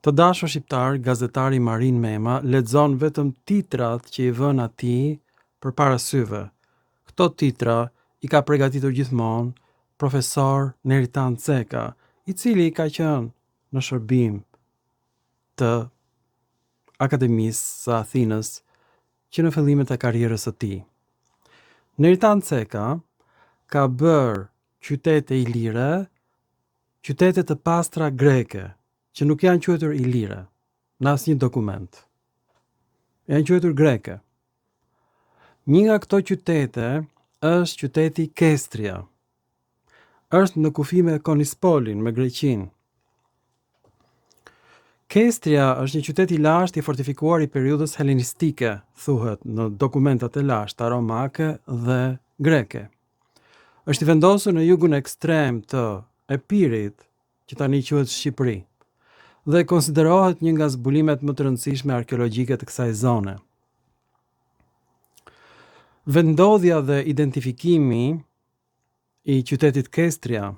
Të dashur shqiptar, gazetari Marin Mema lexon vetëm titrat që i vën atij përpara syve. Këto titra i ka përgatitur gjithmonë profesor Neritan Ceka, i cili ka qenë në shërbim të Akademisë së Athinës që në fillimet e karrierës së tij. Neritan Ceka ka bërë qytete ilire, qytete të pastra greke, që nuk janë quajtur ilire në asnjë dokument. Janë quajtur greke. Një nga këto qytete është qyteti Kestria. Është në kufi me Konispolin, me Greqinë. Kestria është një qytet i lashtë i fortifikuar i periudhës helenistike, thuhet në dokumentat e lashta romake dhe greke. Është i vendosur në jugun ekstrem të Epirit, që tani quhet Shqipëri, dhe konsiderohet një nga zbulimet më të rëndësishme arkeologjike të kësaj zone. Vendodhja dhe identifikimi i qytetit Kestria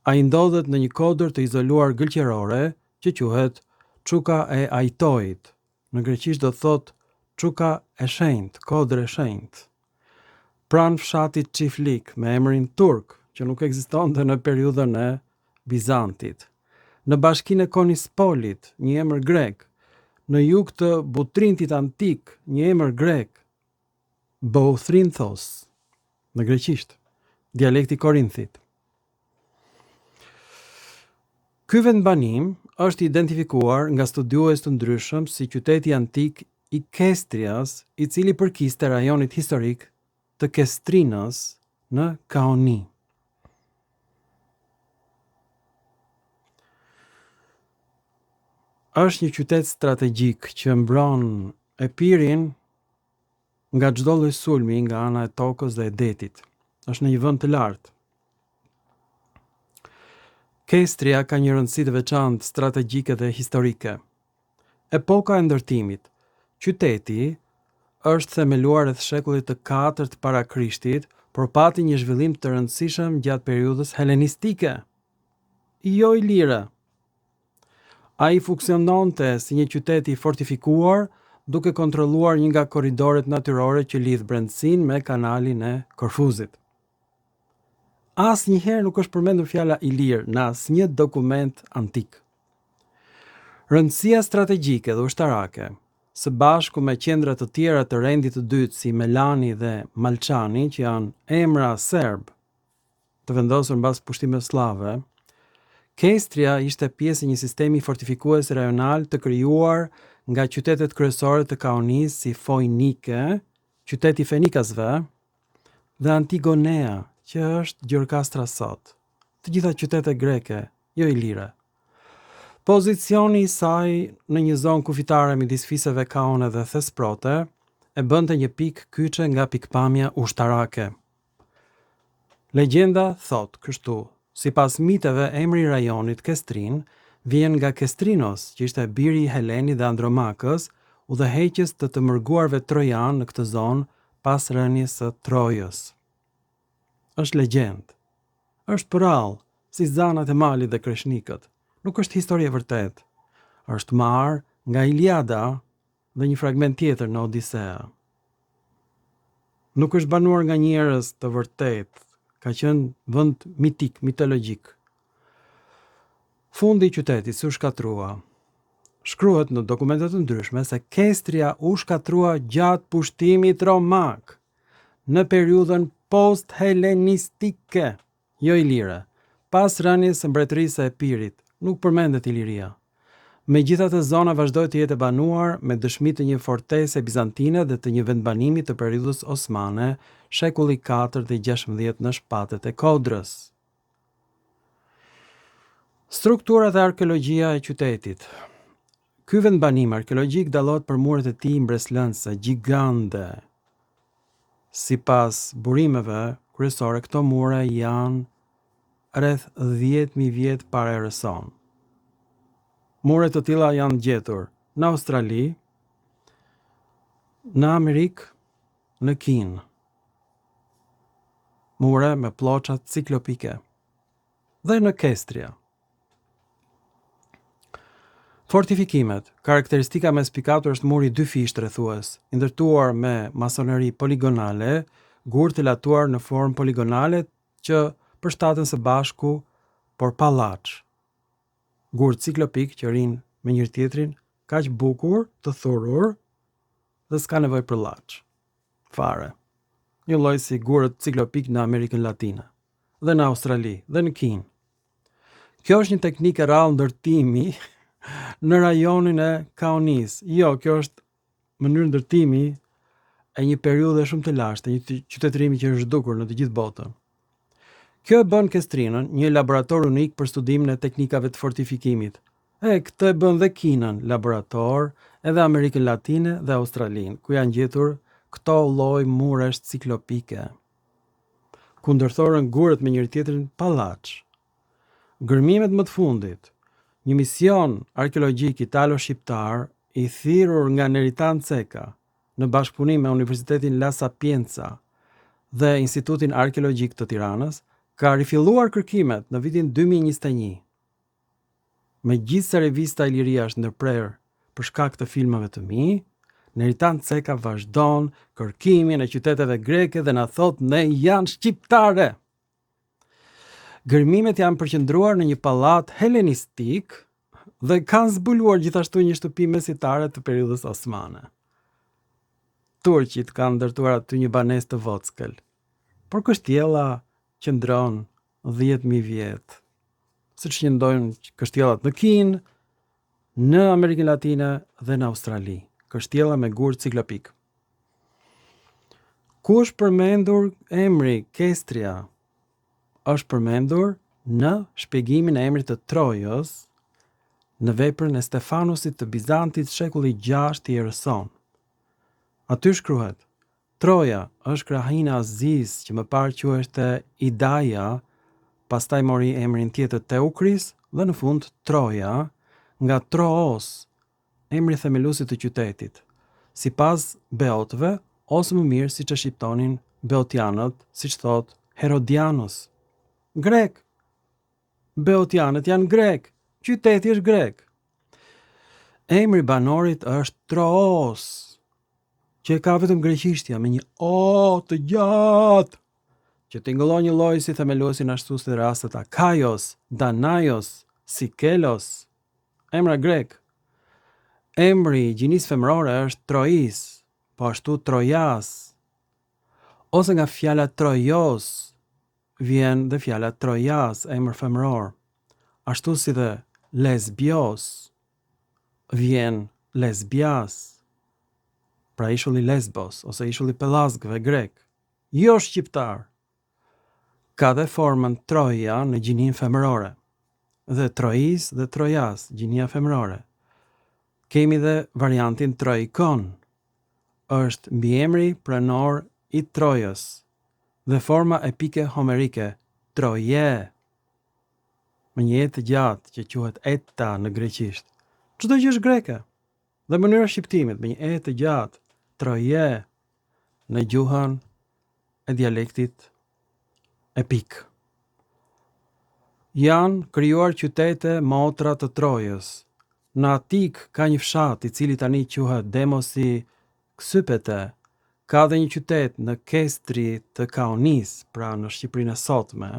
ai ndodhet në një kodër të izoluar gëlqërore që quhet Çuka e Ajtojit. Në greqisht do thot Çuka e Shenjtë, kodër e shenjtë. Pranë fshatit Çiflik me emrin turk, që nuk ekzistonte në periudhën e Bizantit. Në bashkinë e Konispolit, një emër grek. Në jug të Butrintit antik, një emër grek. Bouthrinthos, në greqisht, dialekti Korinthit. Ky vendbanim është identifikuar nga studiues të ndryshëm si qyteti antik i Kestrias, i cili përkiste rajonit historik të Kestrinës në Kaoni. Është një qytet strategjik që mbron Epirin nga çdo lloj sulmi nga ana e tokës dhe e detit. Është në një vend të lartë. Kestria ka një rëndësi të veçantë strategjike dhe historike. Epoka e ndërtimit. Qyteti është themeluar rreth shekullit të 4 para Krishtit, por pati një zhvillim të rëndësishëm gjatë periudhës helenistike. Jo ilire. Ai funksiononte si një qytet i fortifikuar, duke kontrolluar një nga korridoret natyrore që lidh brendësinë me kanalin e Korfuzit. Asnjëherë nuk është përmendur fjala ilir në asnjë dokument antik. Rëndësia strategjike dhe ushtarake, së bashku me qendra të tjera të rendit të dytë si Melani dhe Malçani, që janë emra serb, të vendosur mbas pushtimeve slave, Kestria ishte pjesë e një sistemi fortifikues rajonal të krijuar nga qytetet kryesore të Kaonisë si Foinike, qyteti Fenikasve, dhe Antigonea, që është Gjirokastra sot. Të gjitha qytete greke, jo ilire. Pozicioni i saj në një zonë kufitare midis fiseve Kaone dhe Thesprote e bënte një pikë kyçe nga pikpamja ushtarake. Legjenda thot kështu: sipas miteve, emri i rajonit Kestrin vjen nga Kestrinos, që ishte biri i Heleni dhe Andromakës, udhëheqës të mërguarve trojan në këtë zonë pas rënies së Trojës. Është legjend. Është përrall, si zanat e malit dhe kreshnikët. Nuk është histori e vërtet. Është marrë nga Iliada dhe një fragment tjetër në Odisea. Nuk është banuar nga njerëz të vërtet. Ka qenë vend mitik, mitologjik. Fundi i qytetit u shkatrua. Shkruhet në dokumente të ndryshme se Kestria u shkatrua gjatë pushtimit romak, në periudhën post-helenistike, jo ilire, pas rënies së mbretërisë së Epirit. Nuk përmendet Iliria. Megjithatë, zona vazhdoi të jetë e banuar me dëshmi të një fortese bizantine dhe të një vendbanimi të periudhës osmane, shekulli 4 dhe 16 në shpatet e Kodrës. Struktura dhe arkeologjia e qytetit. Ky vendbanim arkeologjik dallohet për muret e tij mbreslënse, gjigande. Sipas burimeve kryesore, këto mure janë rreth 10.000 vjet para erës sonë. Mure të tilla janë gjetur në Australi, në Amerikë, në Kinë. Mure me ploçat ciklopike. Dhe në Kestria. Fortifikimet. Karakteristika me spikatur është muri 2 fish rrethues, i ndërtuar me masoneri poligonale, gur të latuar në formë poligonale që përshtaten së bashku, por pa llaç. Gur ciklopik që rinë me njëri tjetrin, kaq bukur, të thurur, dhe s'ka nevojë për llaç. Fare. Një lloj si gurët ciklopik në Amerikën Latine, dhe në Australi, dhe në Kinë. Kjo është një teknikë e rrallë ndërtimi në rajonin e Kaonis. Jo, kjo është mënyrë ndërtimi e një periudhe shumë të lashtë, një qytetërimi që është zhdukur në të gjithë botën. Kjo e bën Kestrinën një laborator unik për studimin e teknikave të fortifikimit. Këtë e bën dhe Kinën laborator, edhe Amerikën Latine dhe Australinë, ku janë gjetur këto lloj muresh ciklopike, ku ndërthoren gurët me njëri tjetrin pa llaç. Gërmimet më të fundit. Një mision arkeologjik italo-shqiptar i thirrur nga Neritan Ceka në bashkëpunim me Universitetin La Sapienza dhe Institutin Arkeologjik të Tiranës ka rifilluar kërkimet në vitin 2021. Megjithse revista Iliria është ndërprerë për shkak të filmave të mi, Neritan Ceka vazhdon kërkimin e qyteteve greke dhe na thot ne janë shqiptare. Gërmimet janë përqendruar në një pallat helenistik dhe kanë zbuluar gjithashtu një shtëpi mesitare të periudhës osmane. Turqit kanë ndërtuar aty një banesë të vogël, por kështjella qëndron 10.000 vjet. Siç qëndrojnë kështjellat në Kinë, në Amerikën Latine dhe në Australi. Kështjella me gur ciklopik. Ku është përmendur emri Kestria? Është përmendur në shpjegimin e emrit të Trojës në veprën e Stefanusit të Bizantit shekulli 6 i Erëson. Aty shkruhet: Troja është krahina Azis që më parë quheshte Idaja, pastaj mori emrin tjetër Teukris dhe në fund Troja, nga Troos, emri themeluesit të qytetit. Sipas beotëve, ose më mirë siç e shqiptonin beotianët, siç thot Herodianus. Grek. Beotianët janë grek. Qyteti është grek. Emri banorit është Troos, që ka vetëm greqishtja me një o të gjatë, që tingëllon një lloj si themeluesin ashtu si rastet Akaios, Danaios, Sikelos, emra grek. Emri i gjinisë femërore është Trois, po ashtu Trojas, ose nga fjala Trojos vjen dhe fjala Trojas, emër femëror. Ashtu si dhe Lesbios vjen Lesbias, pra ishulli Lesbos ose ishulli Pellazgëve grek, jo shqiptar. Ka dhe formën Troja në gjininë femërore, dhe Trois dhe Trojas, gjinia femërore. Kemi dhe variantin Troikon, është mbiemri pranor i Trojës, dhe forma epike homerike, Troje, me një të gjatë që quhet eta në greqisht. Çdo gjë është greke, dhe mënyra shqiptimit me një të gjatë, Troje, në gjuhën e dialektit epik. Janë krijuar qytete motra të Trojës. Në Atik ka një fshat i cili tani quhet Demosi Ksypete. Ka dhe një qytet në Kestri të Kaonis, pra në Shqipërinë e sotme,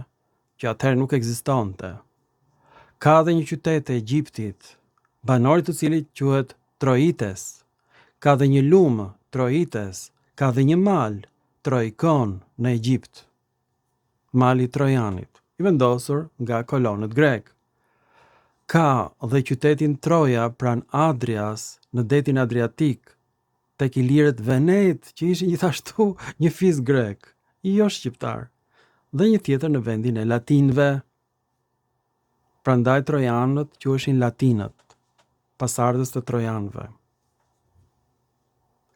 që atëherë nuk ekzistonte. Ka dhe një qytet e Egjiptit, banorit të cilit quhet Troites. Ka dhe një lumë, Troites. Ka dhe një mal, Troikon, në Egjipt. Mali Trojanit, i vendosur nga kolonët grek. Ka dhe qytetin Troja pran Adrias në detin Adriatik, tek ilirët Venet, që ishin gjithashtu një fis grek, jo shqiptar, dhe një tjetër në vendin e latinëve. Prandaj trojanët quheshin latinët, pasardhës të trojanëve.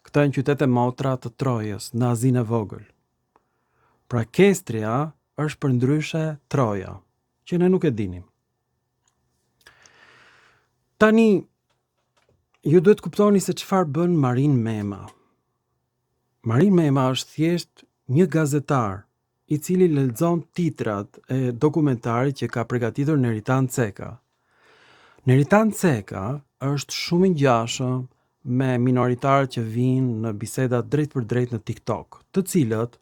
Këto janë qytete motra të Trojës në Azinë e vogël. Pra Kestria është përndryshe Troja, që ne nuk e dinim. Tani, ju duhet kuptoni se çfarë bën Marin Mema. Marin Mema është thjesht një gazetar i cili lexon titrat e dokumentarit që ka përgatitur Neritan Ceka. Neritan Ceka është shumë i ngjashëm me minoritarët që vinë në biseda drejt për drejt në TikTok, të cilët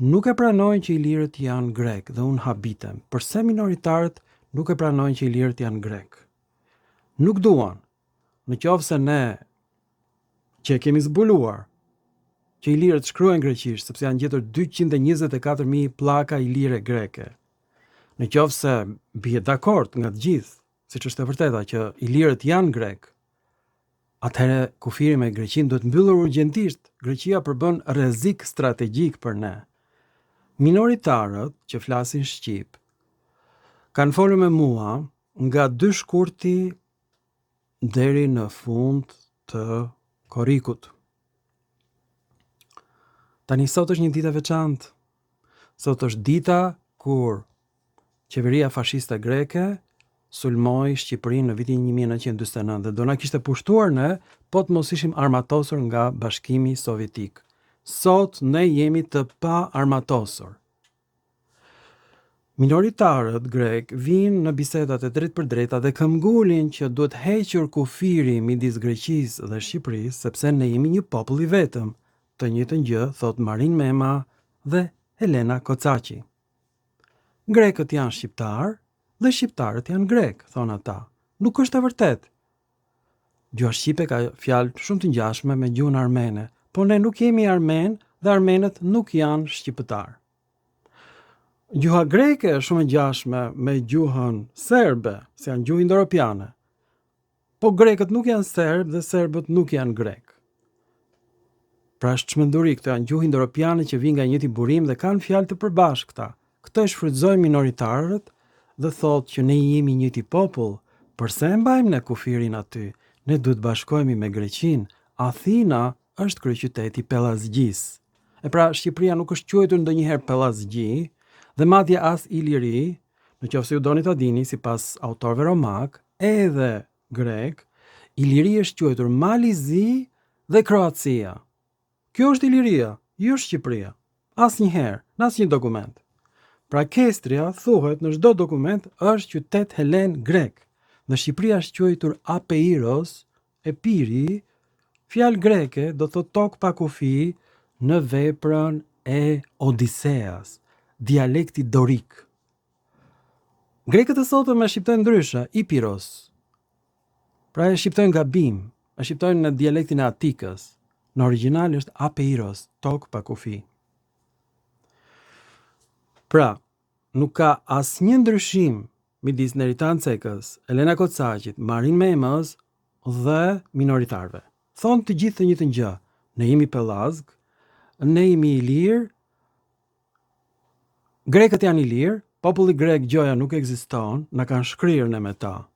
nuk e pranojnë që ilirët janë grek dhe unë habitem. Përse minoritarët nuk e pranojnë që ilirët janë grek? Nuk duan, në qoftë se ne që kemi zbuluar që ilirët shkruajnë greqisht, sepse janë gjetur 224.000 pllaka ilire greke. Në qoftë se bie dakord nga të gjithë, siç është e vërteta që ilirët janë grek, atëherë kufiri me Greqinë duhet mbyllur urgjentisht. Greqia përbën rrezik strategjik për ne. Minoritarët që flasin shqip kanë folur me mua nga 2 shkurti deri në fund të korrikut. Tani sot është një ditë e veçantë. Sot është dita kur qeveria fashiste greke sulmoi Shqipërinë në vitin 1949 dhe do na kishte pushtuar ne po të mos ishim armatosur nga Bashkimi Sovjetik. Sot ne jemi të pa armatosur. Minoritarët grek vinë në bisedat e drejt për drejta dhe këmbgulin që duhet hequr kufiri midis Greqisë dhe Shqipërisë, sepse ne jemi një popull i vetëm. Të njëjtën gjë thot Marin Mema dhe Helena Kocaqi. Grekët janë shqiptar dhe shqiptarët janë grek, thonë ata. Nuk është e vërtet. Gjuha shqipe ka fjalë shumë të ngjashme me gjuhën armene, por ne nuk jemi armen dhe armenët nuk janë shqiptar. Gjuha greke është shumë e ngjashme me gjuhën serbe, se janë gjuhë indo-europiane. Po grekët nuk janë serb dhe serbët nuk janë grek. Pra është çmenduri, këto janë gjuhë indo-europiane që vijnë nga njëjti burim dhe kanë fjalë të përbashkëta. Këto e shfrytëzojnë minoritarët dhe thotë që ne jemi njëjti popull. Përse e mbajmë ne kufirin aty? Ne duhet bashkohemi me Greqinë. Athina është kryeqyteti Pellazgjisë. E pra Shqipëria nuk është quajtur ndonjëherë Pellazgji dhe madje as Iliri, nëse ju doni ta dini, sipas autorëve romak edhe grek, Iliri është quajtur Malizi dhe Kroacia. Kjo është Iliria, jo Shqipëria. Asnjëherë, në asnjë dokument. Pra Kestria thuhet në çdo dokument është qytet helen grek. Në Shqipëri është quajtur Apeiros, Epiri, fjalë greke do thot tokë pa kufi në veprën e Odiseas, dialekti dorik. Grekët e sotëm e shqiptojnë ndryshe, Ipiros. Pra e shqiptojnë gabim, e shqiptojnë në dialektin e Atikës. Në origjinal është Apeiros, tokë pa kufi. Pra, nuk ka asnjë ndryshim midis Neritan Cekës, Elena Kocaqit, Marin Memës dhe minoritarëve. Thonë të gjithë të njëjtën gjë. Ne jemi Pellazg, ne jemi ilir, grekët janë ilir, populli grek gjoja nuk ekziston, na kanë shkrirë ne me ta.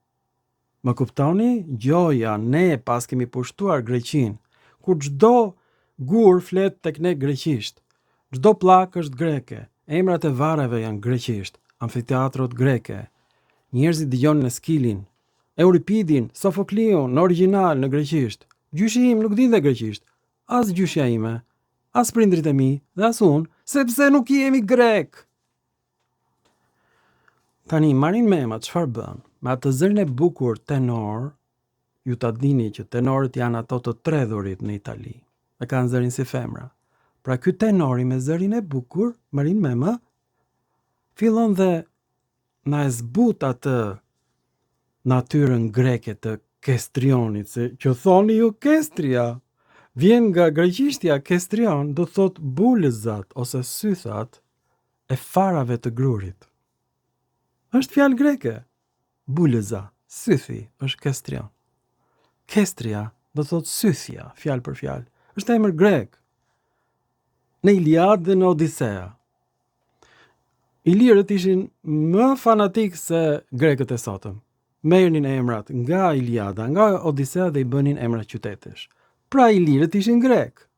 Më kuptoni? Gjoja, ne pas kemi pushtuar Greqinë, kur çdo gur flet tek ne greqisht. Çdo pllak është greke, emrat e varreve janë greqisht, amfiteatrot greke. Njerëzit dëgjojnë në Skilin, Euripidin, Sofokliun në origjinal në greqisht. Gjyshi im nuk dinte greqisht, as gjyshja ime, as prindrit e mi dhe as unë, sepse nuk jemi grek. Tani Marin Mema çfarë bën? Me atë zërin e bukur tenor, ju ta dini që tenorët janë ato të tredhurit në Itali, dhe kanë zërin si femra. Pra ky tenori me zërin e bukur, Marin Mema, fillon dhe na e zbut atë natyrën greke të Kestrionit, se që thoni ju Kestria, vjen nga greqishtja Kestrion, do thot bulëzat ose sythat e farave të grurit. Është fjalë greke. Bulëza, sythi, është Kestrion. Kestria do thot sythja, fjalë për fjalë. Është emër grek. Në Iliad dhe në Odisea. Ilirët ishin më fanatik se grekët e sotëm. Merrnin emrat nga Iliada, nga Odisea dhe i bënin emra qytetesh. Pra ilirët ishin grek.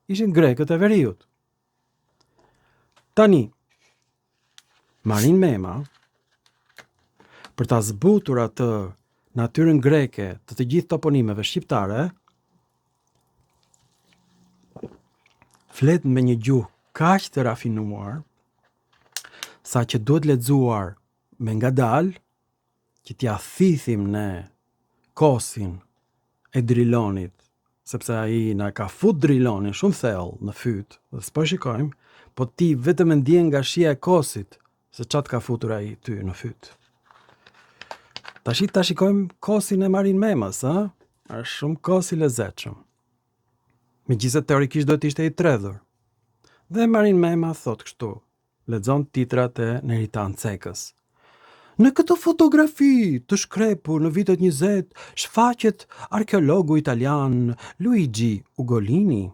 Ishin grekët e veriut. Tani, Marin Mema, për ta zbutur atë natyrën greke të të gjithë toponimeve shqiptare, flet me një gjuhë kaq të rafinuar, sa që duhet lexuar me ngadalë, që t'ja thithim ne kosin e drilonit, sepse ai na ka fut drilonin shumë thellë në fyt, dhe s'po shikojmë, po ti vetëm e ndjen nga shija e kosit se çat ka futur ai ty në fyt. Ta shikojmë kosin e Marin Memës, a? Është shumë kos i lezetshëm. Megjithëse teorikisht do të ishte i tredhur. Dhe Marin Mema thot kështu, lexon titrat e Neritan Cekës. Në këtë fotografi të shkrepur në vitet 20, shfaqet arkeologu italian Luigi Ugolini.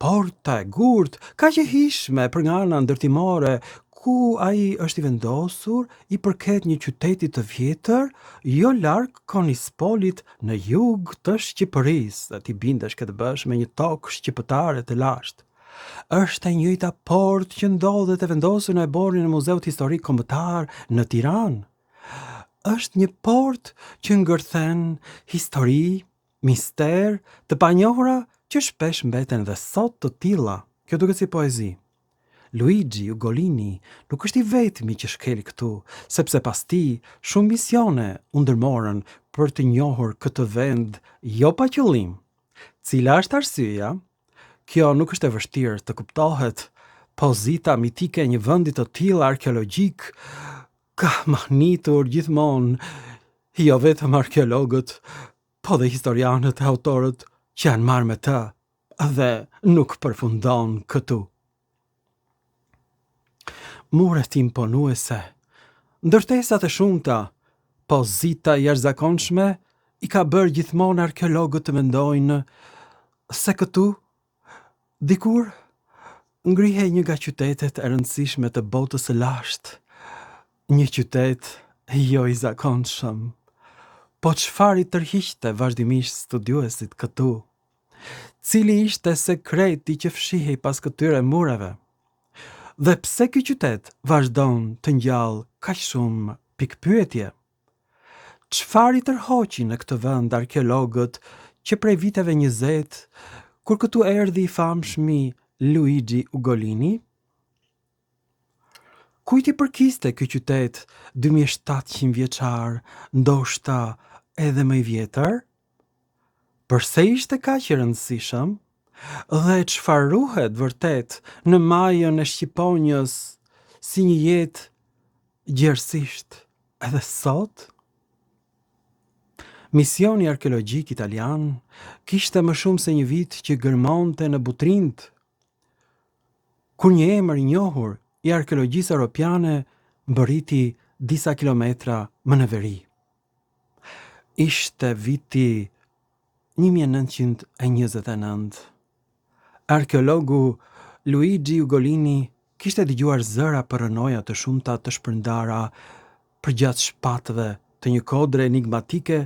Porta e gurt, kaq e hishme për nga ana ndërtimore, ku ai është i vendosur, i përket një qyteti të vjetër, jo larg Konispolit në jug të Shqipërisë, dhe ti bindesh këtë bësh me një tokë shqiptare të lashtë. Është e njëjta portë që ndodhet e vendosur në eborrin e Muzeut Historik Kombëtar në Tiranë. Është një portë që ngërthen histori, mister, të panjohura që shpesh mbeten dhe sot të tilla. Kjo duket si poezi. Luigi Ugolini nuk është i vetmi që shkeli këtu, sepse pas tij shumë misione u ndërmorën për të njohur këtë vend jo pa qëllim. Cila është arsyeja? Kjo nuk është e vështirë të kuptohet. Pozita mitike e një vendi të tillë arkeologjik ka mahnitur gjithmonë jo vetëm arkeologët, po dhe historianët e autorët që janë marrë me të, dhe nuk përfundon këtu. Muret imponuese, ndërtesat e shumta, pozita jashtëzakonshme i ka bërë gjithmonë arkeologët të mendojnë se këtu dikur ngrihej një nga qytetet e rëndësishme të botës së lashtë, një qytet jo i zakonshëm. Po çfarë i tërhiqte vazhdimisht studiuesit këtu? Cili ishte sekreti që fshihej pas këtyre mureve? Dhe pse ky qytet vazhdon të ngjall kaq shumë pikpyetje? Çfarë i tërhoqi në këtë vend arkeologët që prej viteve 20, kur këtu erdhi i famshmi Luigi Ugolini? Kujt i përkiste ky qytet 2700 vjeçar, ndoshta edhe më i vjetër? Përse ishte kaq i rëndësishëm? Dhe çfarë ruhet vërtet në majën e Shqiponjës si një jetë gjerësisht edhe sot? Misioni arkeologjik italian kishte më shumë se një vit që gërmonte në Butrint, kur një emër i njohur i arkeologjisë europiane mbërriti disa kilometra më në veri. Ishte viti 1929. Arkeologu Luigi Ugolini kishte dëgjuar zëra për rënoja të shumta të shpërndara përgjatë shpatëve të një kodre enigmatike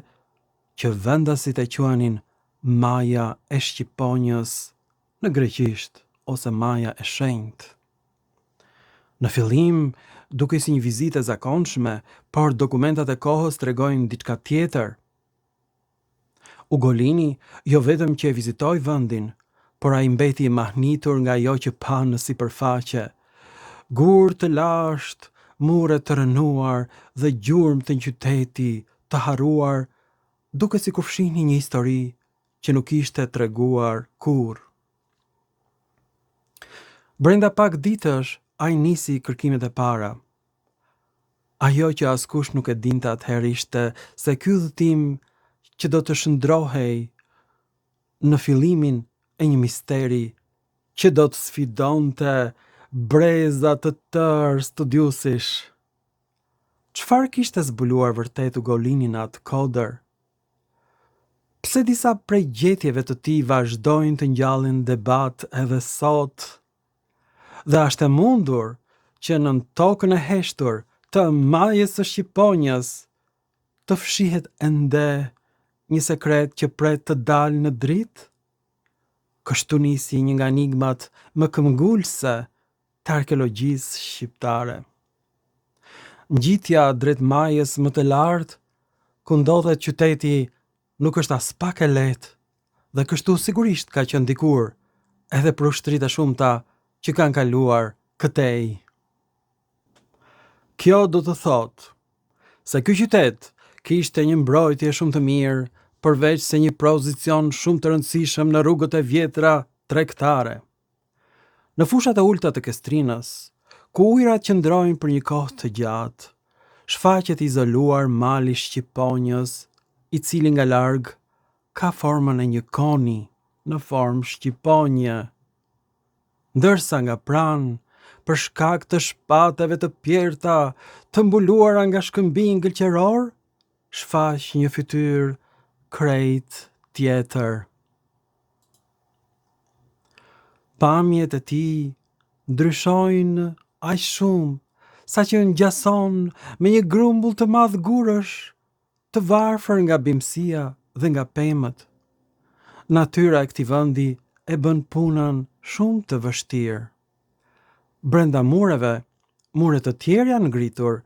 që vendasit e quanin Maja e Shqiponjës në greqisht ose Maja e Shenjtë. Në fillim, duke si një vizitë e zakonshme, por dokumentat e kohës tregojnë diçka tjetër. Ugolini jo vetëm që e vizitoi vendin, por ai mbeti i mahnitur nga ajo që pa në sipërfaqe. Gur të lashtë, mure të rënuar dhe gjurmë të një qyteti të harruar, duke si kur fshihni një histori që nuk ishte treguar kur. Brenda pak ditësh, ai nisi kërkimet e para. Ajo që askush nuk e dinte atëherë ishte se ky udhëtim që do të shndrohej në fillimin e një misteri që do të sfidonte breza të tërë studiuesish. Çfarë kishte zbuluar vërtet Ugolini në atë kodër? Pse disa prej gjetjeve të tij vazhdojnë të ngjallin debat edhe sot? Dhe është e mundur që në tokën e heshtur të majës së Shqiponjës të fshihet ende një sekret që pret të dalë në dritë? Kështu nisi një nga enigmat më këmbgulëse të arkeologjisë shqiptare. Ngjitja drejt majës më të lartë, ku ndodhet qyteti, nuk është as pak e lehtë, dhe kështu sigurisht ka qenë dikur, edhe për ushtrit e shumta që kanë kaluar këtej. Kjo do të thotë se ky qytet kishte një mbrojtje shumë të mirë, përveç se një pozicion shumë të rëndësishëm në rrugët e vjetra tregtare. Në fushat e ulta të Kestrinës, ku ujërat qëndrojnë për një kohë të gjatë, shfaqet izoluar mali Shqiponjës, i cili nga larg ka formën e një koni në formë shqiponje, ndërsa nga pranë, për shkak të shpateve të pjerta të mbuluara nga shkëmbinj gëlqeror, shfaq një fytyrë krejt tjetër. Pamjet e tij ndryshojnë aq shumë sa që ngjason me një grumbull të madh gurësh, të varfër nga bimësia dhe nga pemët. Natyra e këtij vendi e bën punën shumë të vështirë. Brenda mureve, mure të tjerë janë ngritur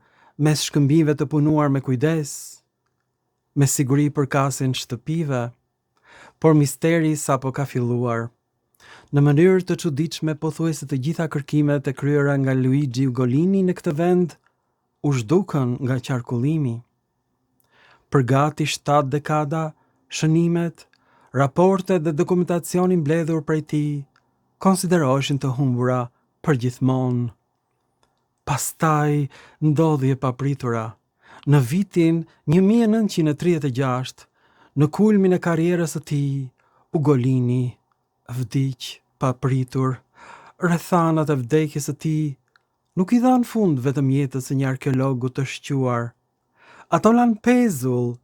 mes shkëmbinjve të punuar me kujdes, me siguri përkasin shtëpive, por misteri sapo ka filluar. Në mënyrë të çuditshme, pothuajse të gjitha kërkimet e kryera nga Luigi Ugolini në këtë vend u zhdukën nga qarkullimi. Për gati 7 dekada, shënimet, raportet dhe dokumentacioni mbledhur prej tij konsideroheshin të humbura përgjithmonë. Pastaj ndodhi e papritura. Në vitin 1936, në kulmin e karrierës së tij, Ugolini vdiq papritur. Rrethanat e vdekjes së tij nuk i dhanë fund vetëm jetës së një arkeologu të shquar. Ato lanë pezull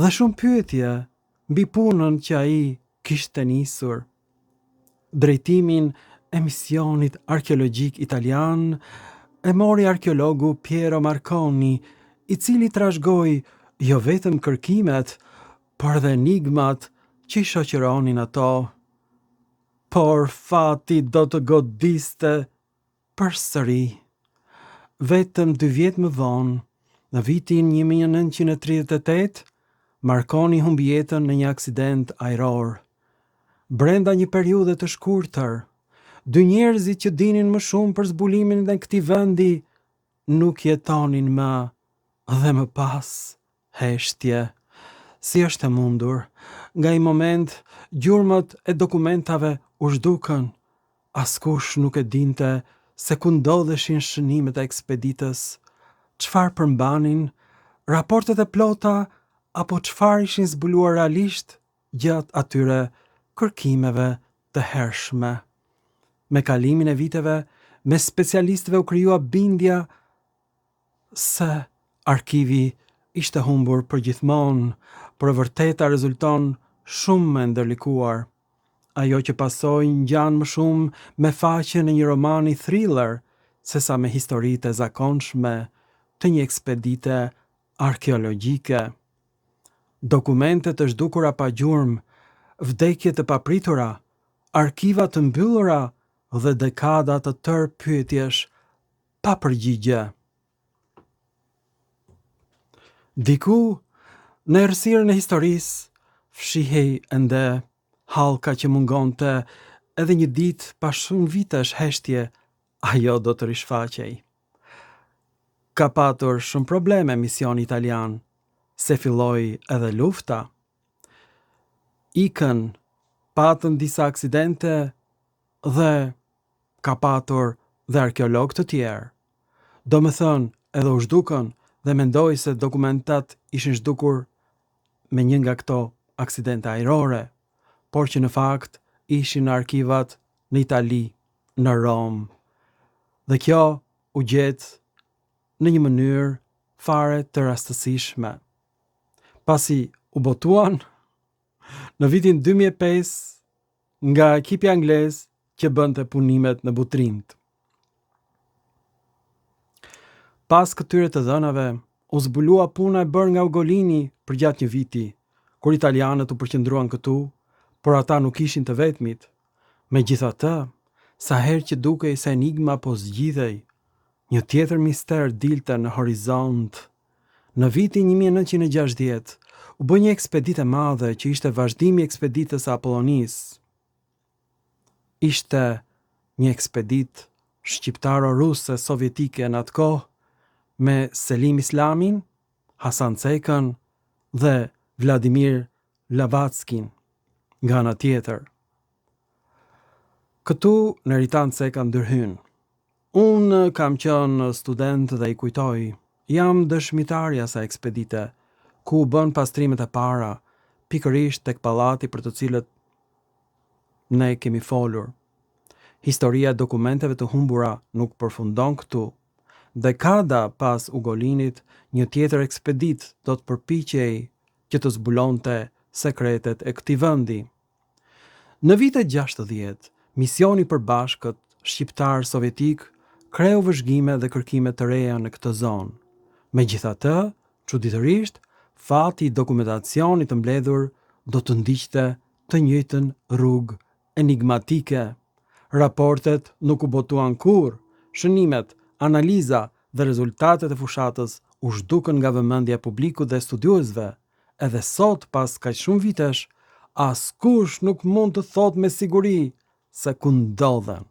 dhe shumë pyetje mbi punën që ai kishte nisur. Drejtimin e misionit arkeologjik italian e mori arkeologu Piero Marconi, i cili trashëgoi jo vetëm kërkimet, por edhe enigmat që i shoqëronin ato. Por fati do të godiste përsëri. Vetëm 2 vjet më vonë, në vitin 1938, Marconi humbi jetën në një aksident ajror. Brenda një periudhe të shkurtër, 2 njerëzit që dinin më shumë për zbulimin e këtij vendi nuk jetonin më, dhe më pas heshtje. Si është e mundur? Nga i moment, gjurmët e dokumentave u zhdukën. Askush nuk e dinte se ku ndodheshin shënimet e ekspeditës, çfarë përmbanin, raportet e plota apo çfarë ishin zbuluar realisht gjatë atyre kërkimeve të hershme. Me kalimin e viteve, me specialistëve u krijua bindja se arkivi ishte humbur përgjithmonë, por e vërteta rezulton shumë më ndërlikuar. Ajo që pasoi ngjan më shumë me faqen e një romani thriller sesa me historitë e zakonshme të një ekspedite arkeologjike. Dokumente të zhdukura pa gjurmë, vdekje të papritura, arkiva të mbyllura dhe dekada të tërë pyetjesh pa përgjigje. Diku në errësirën e historisë fshihej ende hallka që mungonte edhe një ditë pas shumë vitesh heshtje, ajo do të rishfaqej. Ka patur shumë probleme misioni italian, se filloi edhe lufta. Ikën, patën disa aksidente dhe ka patur dhe arkeolog të tjerë. Do më thënë edhe u zhdukën dhe mendoj se dokumentat ishin zhdukur me një nga këto aksidente ajrore, por që në fakt ishin në arkivat në Itali, në Rom. Dhe kjo u gjet në një mënyrë fare të rastësishme. Pasi u botuan në vitin 2005 nga ekipi anglez që bënte punimet në Butrint. Pas këtyre të dhënave, u zbulua puna e bërë nga Ugolini për gjatë një viti, kur italianët u përqendruan këtu, por ata nuk ishin të vetmit. Megjithatë, sa herë që dukej se enigma po zgjidhej, një tjetër mister dilte në horizont. Në vitin 1960, u bë një ekspeditë e madhe që ishte vazhdimi i ekspeditës së Apollonisë. Ishte një ekspeditë shqiptaro-ruse sovjetike në atë kohë, me Selim Islamin, Hasan Cekën dhe Vladimir Blavatskin nga ana tjetër. Këtu Neritan Ceka ndërhyn. Unë kam qenë student dhe i kujtoj, jam dëshmitarja sa ekspedite, ku bën pastrimet e para, pikërisht tek pallati për të cilët ne kemi folur. Historia e dokumenteve të humbura nuk përfundon këtu. Dekada pas Ugolinit, një tjetër ekspedit do të përpiqej që të zbulonte sekretet e këtij vendi. Në vitet 60, misioni i përbashkët shqiptar-sovjetik kreu vëzhgime dhe kërkime të reja në këtë zonë. Megjithatë, çuditërisht, fati i dokumentacionit të mbledhur do të ndiqte të njëjtën rrugë enigmatike. Raportet nuk u botuan kurrë, shënimet, analiza dhe rezultatet e fushatës u zhdukën nga vëmendja e publikut dhe studiuesve. Edhe sot, pas kaq shumë vitesh, askush nuk mund të thotë me siguri se ku ndodhen.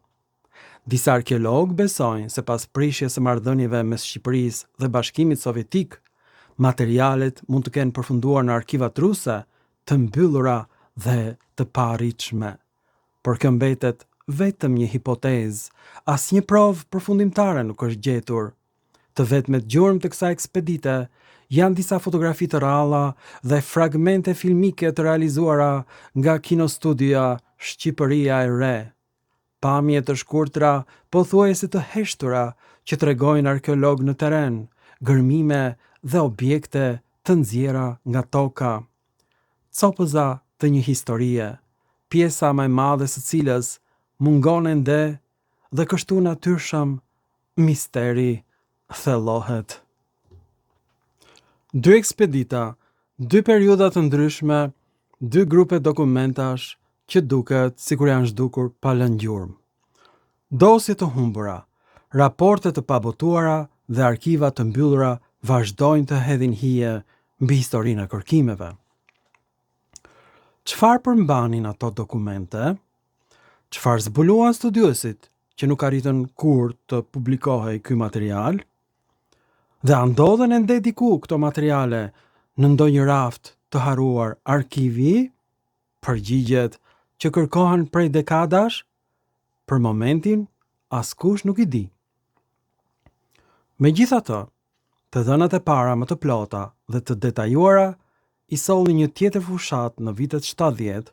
Disa arkeologë besojnë se pas prishjes së marrëdhënieve mes Shqipërisë dhe Bashkimit Sovjetik, materialet mund të kenë përfunduar në arkivat ruse, të mbyllura dhe të paarritshme. Por kjo mbetet vetëm një hipotezë, asnjë provë përfundimtare nuk është gjetur. Të vetmet gjurmë të kësaj ekspedite janë disa fotografi të rralla dhe fragmente filmike të realizuara nga kinostudia Shqipëria e Re. Pamje të shkurtra, pothuajse të heshtura, që tregojnë arkeolog në teren, gërmime dhe objekte të nxjerra nga toka. Copëza të një historie, pjesa më e madhe së cilës mungon ende dhe kështu natyrshëm misteri thellohet. Dy ekspedita, dy periudha të ndryshme, dy grupe dokumentash që duket sikur janë zhdukur pa lënë gjurmë. Dosje të humbura, raporte të pabotuara dhe arkiva të mbyllura vazhdojnë të hedhin hije mbi historinë e kërkimeve. Çfarë përmbanin ato dokumente? Çfarë zbuluan studiuesit që nuk arritën kurrë të publikohej ky material? Dhe a ndodhen ende diku këto materiale në ndonjë raft të harruar arkivi? Përgjigjet që kërkohen prej dekadash? Për momentin, askush nuk i di. Megjithatë, të dhënat e para më të plota dhe të detajuara i solli një tjetër fushat në vitet 70,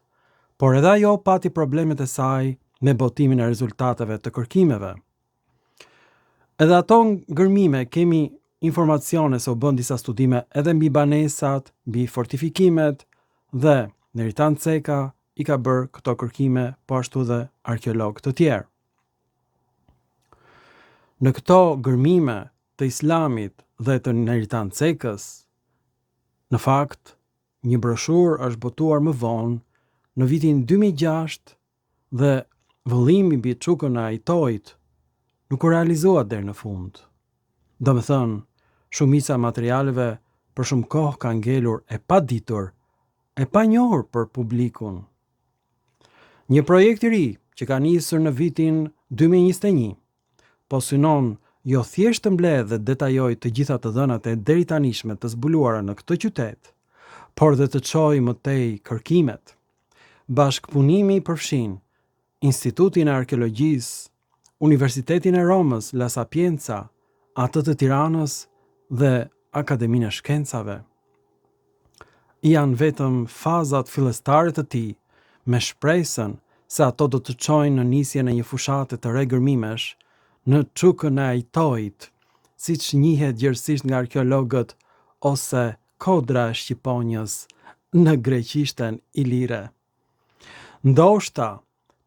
por edhe ajo pati problemet e saj me botimin e rezultateve të kërkimeve. Edhe ato ngërmime kemi informacione se u bën disa studime edhe mbi banesat, mbi fortifikimet dhe Neritan Ceka i ka bërë këto kërkime po ashtu dhe arkeolog të tjerë. Në këto gërmime të Islamit dhe të Neritan Cekës, në fakt, një broshur është botuar më vonë në vitin 2006 dhe vëllimi mbi çukën e Ajtojit nuk u realizua deri në fund. Domethënë, shumica e materialeve për shumë kohë ka ngelur e paditur, e pa njohur për publikun. Një projekt i ri që ka nisur në vitin 2021, po synon jo thjesht të mbledhë dhe detajoj të gjitha të dhënat e deri tanishme të zbuluara në këtë qytet, por dhe të çojë më tej kërkimet. Bashkëpunimi përfshin Institutin e Arkeologjisë, Universitetin e Romës, La Sapienza, atë të Tiranës dhe Akademinë e Shkencave. Janë vetëm fazat fillestare të tij, me shpresën se ato do të çojnë në nisjen e një fushate të re gërmimesh në çukën e Ajtojit, siç njihet gjerësisht nga arkeologët, ose kodra e Shqiponjës në greqishten ilire. Ndoshta,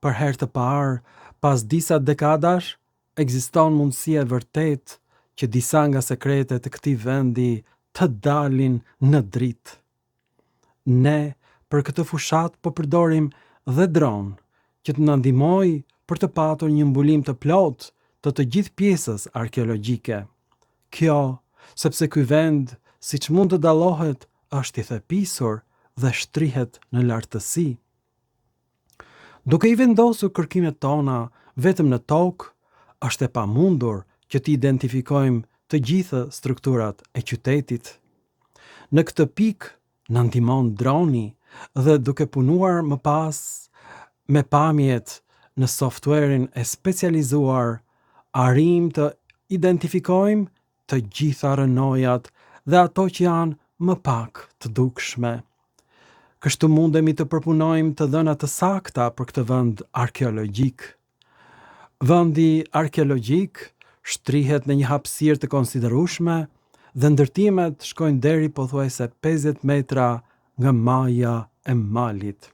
për herë të parë, pas disa dekadash, ekziston mundësia e vërtet që disa nga sekretet e këtij vendi të dalin në dritë. Ne, për këtë fushat, po përdorim dhe dron, që të na ndihmojë për të patur një mbulim të plot të gjithë pjesës arkeologjike. Kjo, sepse ky vend, siç mund të dallohet, është i thepisur dhe shtrihet në lartësi. Duke i vendosur kërkimet tona vetëm në tokë, është e pamundur që të identifikojmë të gjitha strukturat e qytetit. Në këtë pikë na ndihmon droni dhe duke punuar më pas me pamjet në softwarein e specializuar, arrim të identifikojmë të gjitha rënojat dhe ato që janë më pak të dukshme. Kështu mundemi të përpunojmë të dhëna të sakta për këtë vend arkeologjik. Vendi arkeologjik shtrihet në një hapësirë të konsiderueshme dhe ndërtimet shkojnë deri pothuajse 50 metra nga maja e malit.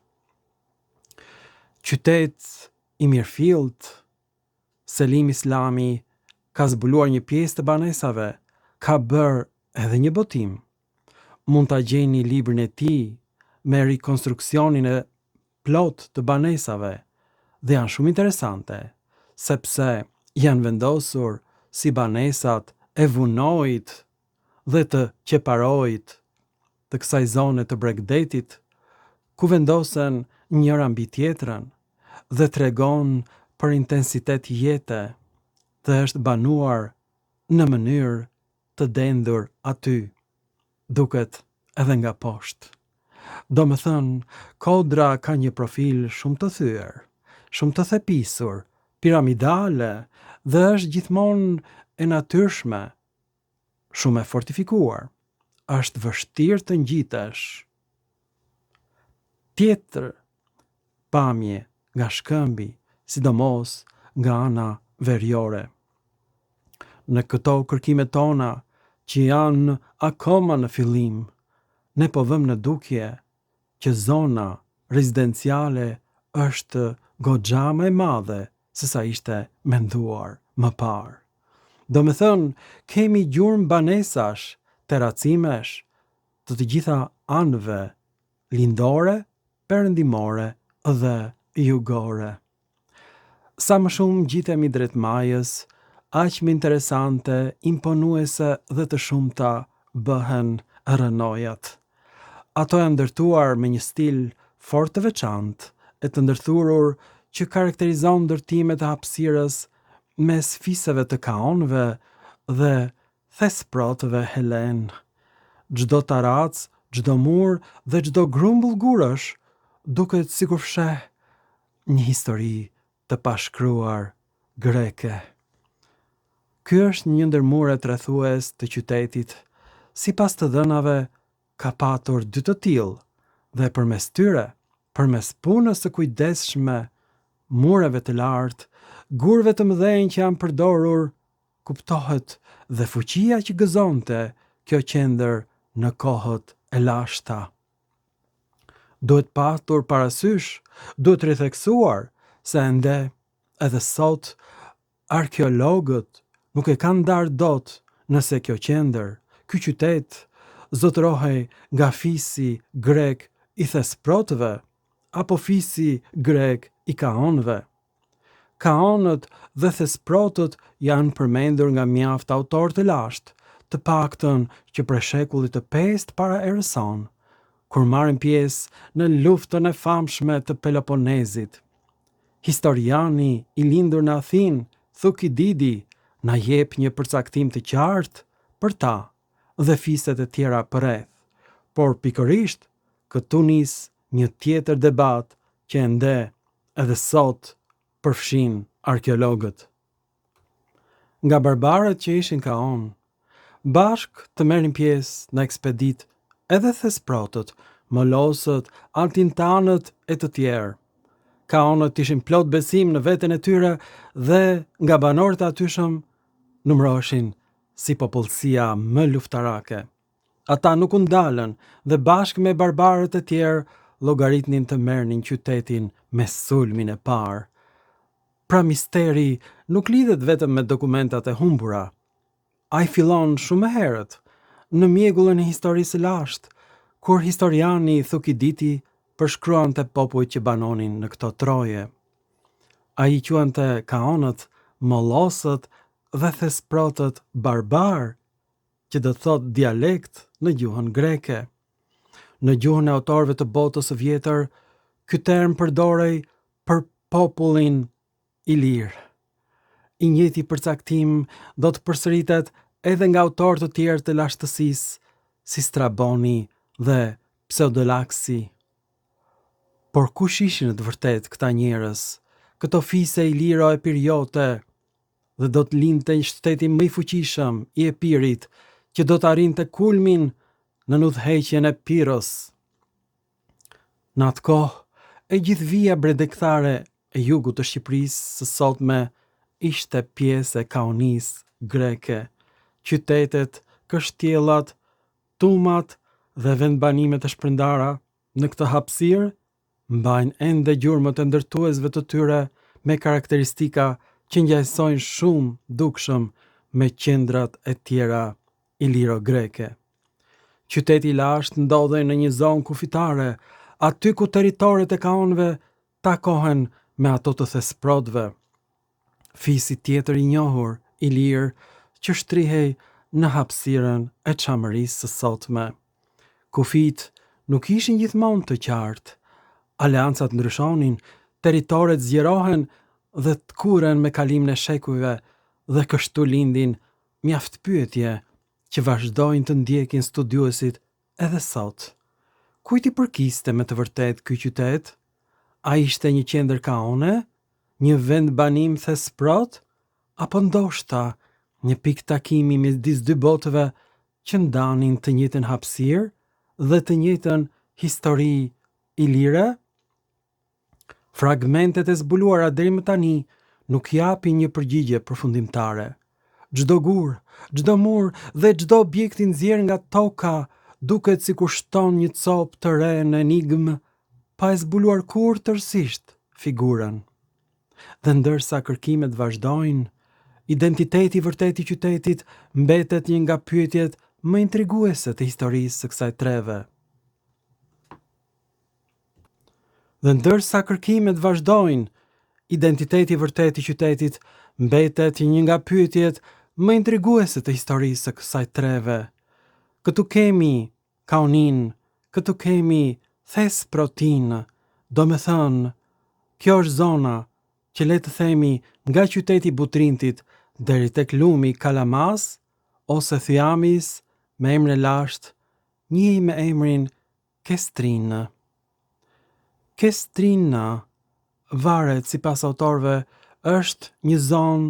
Qytet i mirëfillt, Selim Islami ka zbuluar një pjesë të banesave, ka bërë edhe një botim. Mund ta gjeni librin e tij me rikonstruksionin e plot të banesave dhe janë shumë interesante, sepse janë vendosur si banesat e vunojit dhe të qeparojit të kësaj zone të Bregdetit, ku vendosen njëra mbi tjetrën dhe tregon për intensitet jete dhe është banuar në mënyrë të dendur aty, duket edhe nga poshtë. Do më thënë, kodra ka një profil shumë të thyer, shumë të thepisur, piramidale dhe është gjithmonë e natyrshme, shumë e fortifikuar. Është vështirë të ngjitesh. Tjetër pamje nga shkëmbi, sidomos nga ana veriore. Në këto kërkime tona, që janë akoma në fillim, ne po vëmë në dukje që zona rezidenciale është goxha më e madhe se sa ishte menduar më parë. Do me thënë, kemi gjurmë banesash, teracimesh, të gjitha anëve, lindore, perëndimore dhe jugore. Sa më shumë gjitemi drejt majës, aq më interesante, imponuese dhe të shumta bëhen rënojat. Ato janë ndërtuar me një stil fort të veçantë, e të ndërthurur që karakterizon ndërtimet e hapësirës mes fiseve të kaonëve dhe thesprotëve helen. Çdo tarac, çdo mur dhe çdo grumbull gurësh duket sikur fsheh një histori të pashkruar greke. Ky është një ndër muret rrethues të qytetit. Sipas të dhënave, ka patur 2 të tillë dhe përmes tyre, përmes punës së kujdesshme, mureve të lartë, gurëve të mëdhenj që janë përdorur, kuptohet dhe fuqia që gëzonte kjo qendër në kohët e lashta. Duhet patur parasysh, duhet ritheksuar se ende edhe sot arkeologët nuk e kanë ndarë dot nëse kjo qendër, ky qytet, zotërohej nga fisi grek i thesprotëve apo fisi grek i kaonëve. Kaonët dhe thesprotët janë përmendur nga mjaft autorë të lashtë, të paktën që prej shekullit të 5 para erës sonë, kur marrin pjesë në luftën e famshme të Peloponezit. Historiani i lindur në Athinë, Thukididi, na jep një përcaktim të qartë për ta dhe fiset e tjera përreth, por pikërisht këtu nis një tjetër debat që ende edhe sot përfshin arkeologët. Nga barbarët që ishin kaon, bashk të merrin pjesë në ekspedit edhe thesprotët, molosët, antintanët e të tjerë. Kaonët ishin plot besim në veten e tyre dhe nga banorët atyshëm numëroheshin si popullsia më luftarake. Ata nuk u ndalën dhe bashkë me barbarët e tjerë llogaritnin të merrnin qytetin me sulmin e parë. Pra misteri nuk lidhet vetëm me dokumentat e humbura. Ai fillon shumë herët, në mjegullin e historisë së lashtë, kur historiani Thukididi përshkruante popujt që banonin në këto troje. Ai quante kaonët, mollosët dhe thesprotët barbar, që do të thotë dialekt në gjuhën greke. Në gjuhën e autorëve të botës së vjetër, ky term përdorej për popullin i lirë. I njëjti përcaktim do të përsëritet edhe nga autorë të tjerë të lashtësisë, si Straboni dhe Pseudolaksi. Por kush ishin në të vërtet këta njerëz, këto fise iliro epiriote, dhe do të linte një shteti më i fuqishëm i Epirit, që do të arrinte kulmin në udhëheqjen e Piros. Në atë kohë, e gjithë vija bredekthare e jugut të Shqipërisë së sotme ishte pjesë e kaonisë greke. Qytetet, kështjellat, tumat dhe vendbanimet e shpërndara në këtë hapësirë mbajnë ende gjurmët e ndërtuesve të tyre me karakteristika që ngjajsojnë shumë dukshëm me qendrat e tjera iliro-greke. Qyteti i lashtë ndodhej në një zonë kufitare, aty ku territoret e kaonëve takohen me ato të thesprotëve. Fisi tjetër i njohur, ilir, që shtrihej në hapësirën e çamërisë së sotme. Kufit nuk ishin gjithmonë të qartë. Aleancat ndryshonin, territoret zgjerohen dhe të kuren me kalimin e shekujve dhe kështu lindin mjaft pyetje që vazhdojnë të ndjekin studiuesit edhe sot. Kujt i përkiste me të vërtet ky qytet? A ishte një qendër kaone, një vend banim thesprot, apo ndoshta një pikë takimi midis dy botëve që ndanin të njëjtën hapësirë dhe të njëjtën histori ilire? Fragmentet e zbuluara deri më tani nuk japin një përgjigje përfundimtare. Çdo gur, çdo mur dhe çdo objekt i nxjerr nga toka duket sikur shton një copë të re në enigmë, pa e zbuluar kur tërësisht figurën. Dhe ndërsa kërkimet vazhdojnë, identiteti i vërtet i qytetit mbetet një nga pyetjet më intriguese të historisë së kësaj treve. Dhe ndërsa kërkimet vazhdojnë, identiteti i vërtet i qytetit mbetet një nga pyetjet më intriguese të historisë së kësaj treve. Këtu kemi kaonin, këtu kemi thesprotin, do me thënë, kjo është zona që le të themi nga qyteti Butrintit deri tek lumi Kalamas ose Thyamis me emrin e lashtë, njihej me emrin Kestrinë. Kestrina, varet sipas autorëve, është një zonë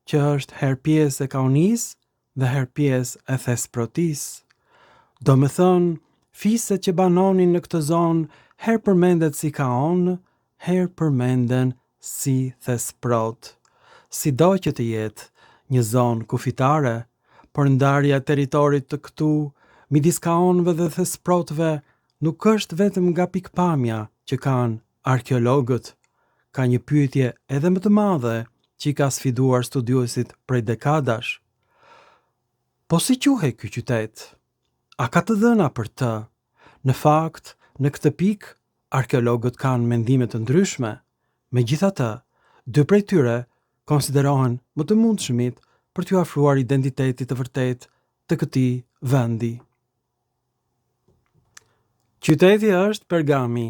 që është her pjesë e kaonisë dhe her pjesë e thesprotisë. Do me thënë, fiset që banonin në këtë zonë her përmendet si kaon, her përmenden si thesprot. Sido që të jetë një zonë kufitare, por ndarja e territorit të këtu midis kaonëve dhe thesprotëve nuk është vetëm nga pikpamja që kanë arkeologët. Ka një pyetje edhe më të madhe që i ka sfiduar studiuesit prej dekadash. Po si quhej ky qytet? A ka të dhëna për të? Në fakt, në këtë pikë, arkeologët kanë mendime të ndryshme. Megjithatë, dy prej tyre konsiderohen më të mundshmit për t'u afruar identitetit të vërtet të këtij vendi. Qyteti është Pergami.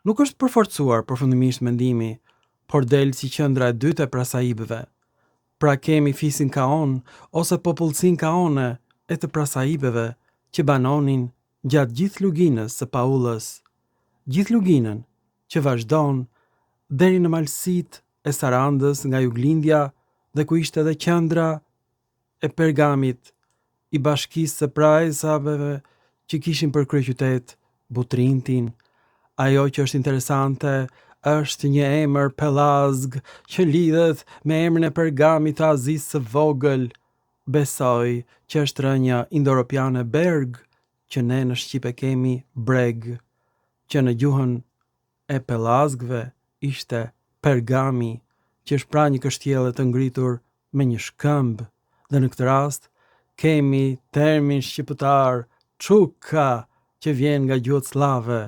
Nuk është përforcuar përfundimisht mendimi, por del si qendra e dytë e prasaibëve. Pra kemi fisin kaon ose popullsinë kaone e të prasaibëve që banonin gjatë gjithë luginës së Paullës, gjithë luginën që vazhdon deri në malësitë e Sarandës nga juglindja dhe ku ishte edhe qendra e Pergamit, i bashkisë së praisabëve që kishin për kryeqytet Butrintin. Ajo që është interesante është një emër Pelazg që lidhet me emrin e Pergamit të Azisë së vogël. Besoj që është rënja indo-europiane berg, që ne në Shqipe kemi breg, që në gjuhën e Pelazgve ishte Pergami, që është pra një kështjellë të ngritur me një shkëmb, dhe në këtë rast kemi termin shqiptar çuka, që vjen nga gjuhët slave,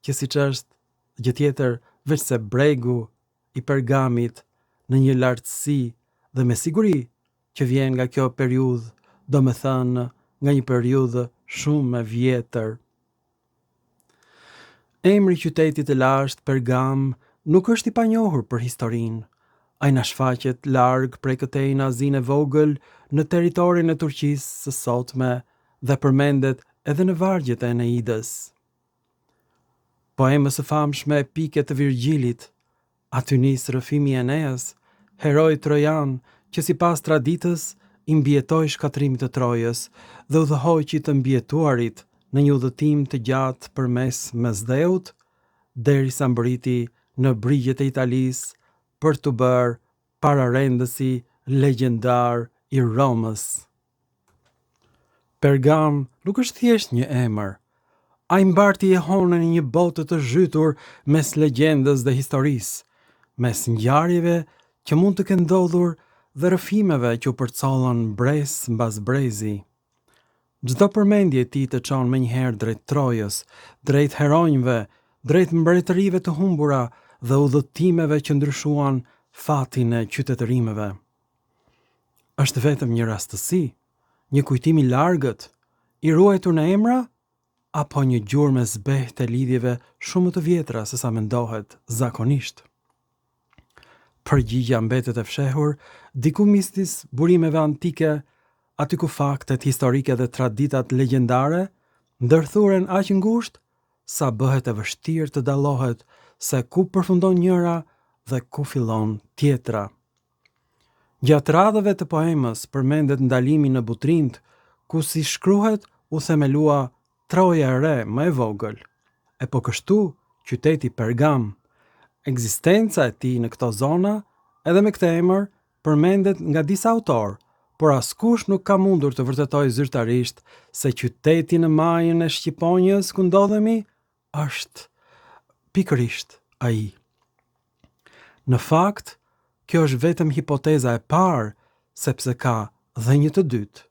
që siç është gjë tjetër veç se bregu i Pergamit në një lartësi dhe me siguri që vjen nga kjo periudhë, do me thënë nga një periudhë shumë e vjetër. Emri i qytetit të lashtë Pergam nuk është i panjohur për historinë. Ai na shfaqet larg prej këtej në Azinë e vogël në territorin e Turqisë së sotme dhe përmendet edhe në vargjet e Eneidës. Poemës së famshme epike të Virgjilit, aty nis rrëfimi i Eneas, heroi trojan që sipas traditës i mbijetoi shkatrimit të Trojës dhe udhëhoqi të mbijetuarit në një udhëtim të gjatë përmes Mesdheut, derisa mbriti në brigjet e Italisë për të bërë pararendësi legjendar i Romës. Pergam nuk është thjesht një emër. Ai mbarti jehonën një botë të zhytur mes legjendës dhe historisë, mes ngjarjeve që mund të kenë ndodhur dhe rrëfimeve që u përcollën brez mbas brezi. Çdo përmendje e tij të çon menjëherë drejt Trojës, drejt heronjve, drejt mbretërive të humbura dhe udhëtimeve që ndryshuan fatin e qytetërimeve. Është vetëm një rastësi, një kujtim i largët, i ruajtur në emra, apo një gjurmë e zbehtë e lidhjeve shumë të vjetra se sa mendohet zakonisht. Përgjigja mbetet e fshehur diku mistis burimeve antike, aty ku faktet historike dhe traditat legjendare ndërthuren aq ngushtë sa bëhet e vështirë të dallohet se ku përfundon njëra dhe ku fillon tjetra. Gjatë radhëve të poemës përmendet ndalimi në Butrint, ku si shkruhet u themelua Troja e re më e vogël, e po kështu qyteti Pergam. Ekzistenca e tij në këto zona, edhe me këtë emër, përmendet nga disa autorë, por askush nuk ka mundur të vërtetojë zyrtarisht se qyteti në majën e Shqiponjës ku ndodhemi është pikërisht ai. Në fakt, kjo është vetëm hipoteza e parë, sepse ka dhe një të dytë.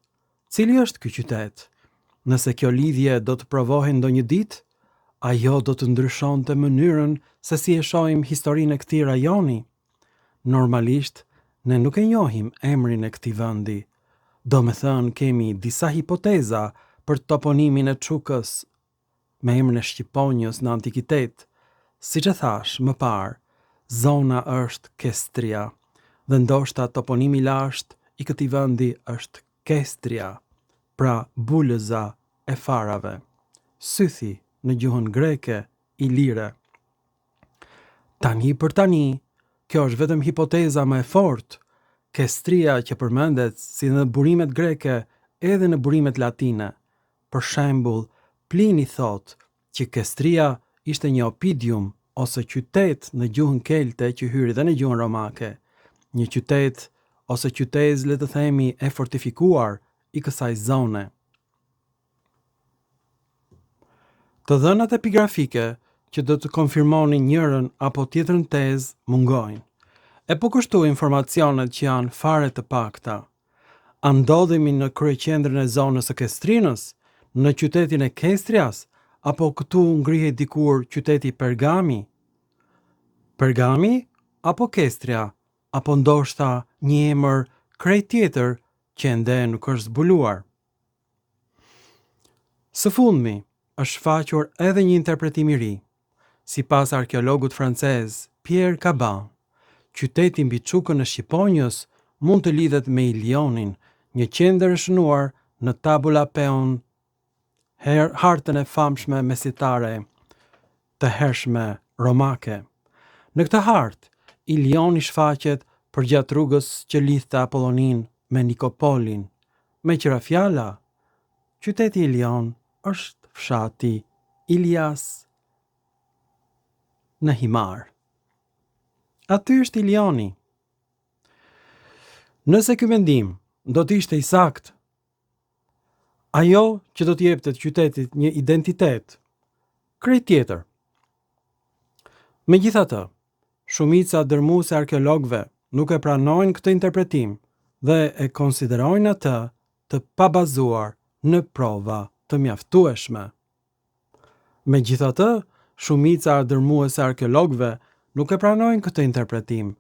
Cili është ky qytet? Nëse kjo lidhje do të provohej ndonjë ditë, ajo do të ndryshonte mënyrën se si e shohim historinë e këtij rajoni. Normalisht, ne nuk e njohim emrin e këtij vendi. Domethënë kemi disa hipoteza për toponimin e Çukës me emrin e Shqiponjës në antikitet. Siç e thash më parë, zona është Kestria dhe ndoshta toponimi i lashtë i këtij vendi është Kestria, pra bulëza e farave. Sythi në gjuhën greke Ilire. Tani për tani, kjo është vetëm hipoteza më e fortë. Kestria që përmendet si në burimet greke edhe në burimet latine. Për shembull, Plini thot që Kestria ishte një opidium ose qytet në gjuhën kelte që hyri dhe në gjuhën romake. Një qytet ose qytez, le të themi, e fortifikuar i kësaj zone. Të dhënat epigrafike që do të konfirmonin njërën apo tjetrën tezë mungojnë. E po kështu informacionet që janë fare të pakta. A ndodhemi në kryeqendrën e zonës së Kestrinës, në qytetin e Kestrias, apo këtu ngrihet dikur qyteti Pergami? Pergami apo Kestria, apo ndoshta një emër krejt tjetër që ende nuk është zbuluar. Së fundmi, është shfaqur edhe një interpretim i ri. Sipas arkeologut francez Pierre Caban, qyteti mbi Çukën e Shqiponjës mund të lidhet me Ilionin, një qendër e shënuar në Tabula Peon, hartën e famshme mesitare të hershme romake. Në këtë hartë, Ilioni shfaqet përgjatë rrugës që lidhte Apollonin me Nikopolin. Me qira fjala, qyteti Ilion është fshati Ilias në Himar. Aty është Ilioni. Nëse ky mendim do të ishte i saktë, ajo që do të jepte qytetit një identitet krejt tjetër. Megjithatë, shumica dërmuese arkeologëve nuk e pranojnë këtë interpretim dhe e konsiderojnë atë të pabazuar në prova të mjaftueshme. Megjithatë, shumica dërmuese arkeologëve nuk e pranojnë këtë interpretim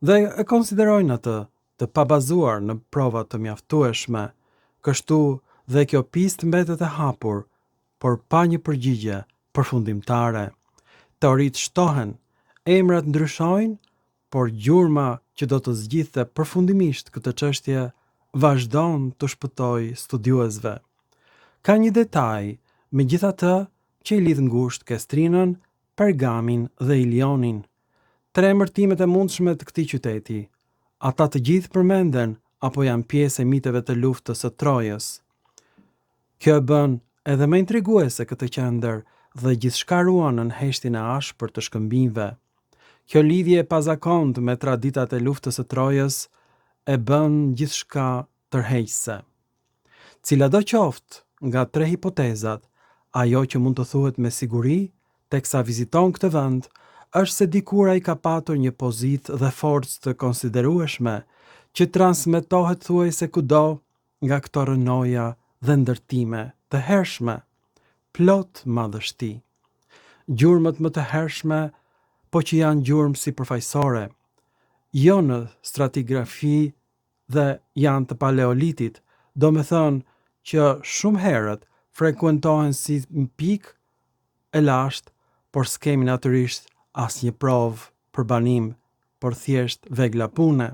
dhe e konsiderojnë atë të pabazuar në prova të mjaftueshme. Kështu dhe kjo pistë mbetet e hapur, por pa një përgjigje përfundimtare. Teoritë shtohen, emrat ndryshojnë, por gjurma që do të zgjidhte përfundimisht këtë çështje vazhdon të shpëtoj studiuesve. Ka një detaj, megjithatë, që i lidh ngushtë Kestrinën, Pergamin dhe Ilionin, 3 emërtimet e mundshme të këtij qyteti. Ata të gjithë përmenden apo janë pjesë e miteve të luftës së Trojës. Kjo e bën edhe më intriguese këtë qendër dhe gjithçka ruan në heshtjen e ashpër të shkëmbimeve. Kjo lidhje e pazakontë me traditat e luftës së Trojës e bën gjithçka tërheqëse. Cilado qoftë nga 3 hipotezat, ajo që mund të thuhet me siguri teksa viziton këtë vend është se dikur ai ka patur një pozitë dhe forcë të konsiderueshme që transmetohet thuajse kudo nga këto rënoja dhe ndërtime të hershme, plot madhështi. Gjurmët më të hershme, po që janë gjurmë sipërfaqësore, jo në stratigrafi dhe janë të paleolitit, do me thënë që shumë herët frekuentohen si një pikë e lashtë, por s'kemi natyrisht asnjë provë për banim, por thjesht vegla pune.